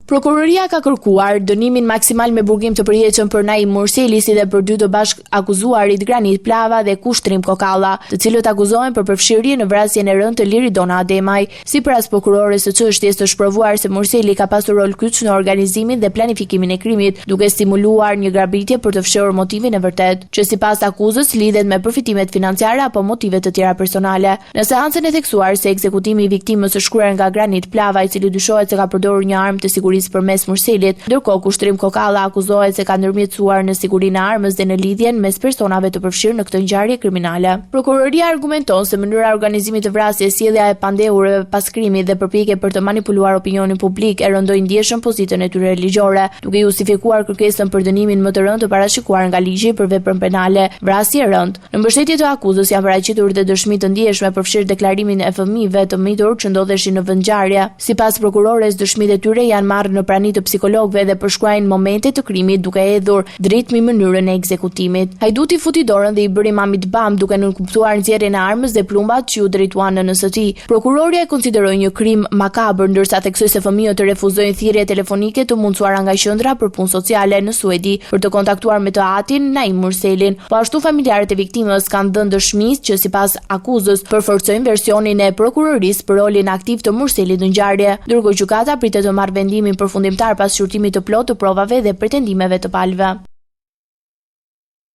Prokuroria ka kërkuar dënimin maksimal me burgim të përjetshëm për Naim Murseli si dhe për dy të bashk akuzuarit Granit Plava dhe Kushtrim Kokalla, të cilët akuzohen për përfshirje në vrasjen e rënd të Liridona Ademaj. Sipas prokurores së çështjes, të shprovuar se Murseli ka pasur rol kyç në organizimin dhe planifikimin e krimit, duke stimuluar një grabitje për të fshehur motivin e vërtet, që sipas akuzës lidhet me përfitimet financiare apo motive të tjera personale. Në seancën e theksuar se ekzekutimi i viktimës është shkruar nga Granit Plava, i cili dyshohet se ka përdorur një armë të sigurisë përmes Murselit, ndërkohë Kushtrim Kokalla akuzohet se ka ndërmjetësuar në sigurinë e armës dhe në lidhjen mes personave të përfshirë në këtë ngjarje kriminale. Prokuroria argumenton se mënyra e organizimit të vrasjes, sjellja e pandehurve pas krimit dhe përpjekje për të manipuluar opinionin publik e rëndoi ndjeshëm pozitën e tyre religjore, duke justifikuar kërkesën për dënimin më të rëndë të parashikuar nga ligji për veprën penale, vrasje e rëndë. Në mbështetje të akuzës janë paraqitur dhe dëshmi të ndjeshme përfshirë deklarimin e fëmijëve të mitur që ndodheshin në vendngjarje. Sipas prokurores, dëshmitë e tyre janë marrë në prani të psikologëve dhe përshkruajnë momentet të krimit duke hedhur dritë mbi mënyrën e ekzekutimit. Hajduti futi dorën dhe i bëri Mamit bam duke nënkuptuar nxjerrjen e armës dhe plumbat që u drejtuan në NST. Prokuroria e konsideroi një krim makabër, ndërsa theksoi se fëmijët të refuzojnë thirrje telefonike të mundsuara nga qendra për punë sociale në Suedi për të kontaktuar me të atin Naim Murselin. Po ashtu familjarët e viktimës kanë dhënë dëshmi që sipas akuzës përforcojnë versionin e prokurorisë për rolin aktiv të Murselit në ngjarje, ndërkohë gjykata pritet të marrë vendimin përfundimtar pas shqyrtimit të plotë të provave dhe pretendimeve të palëve.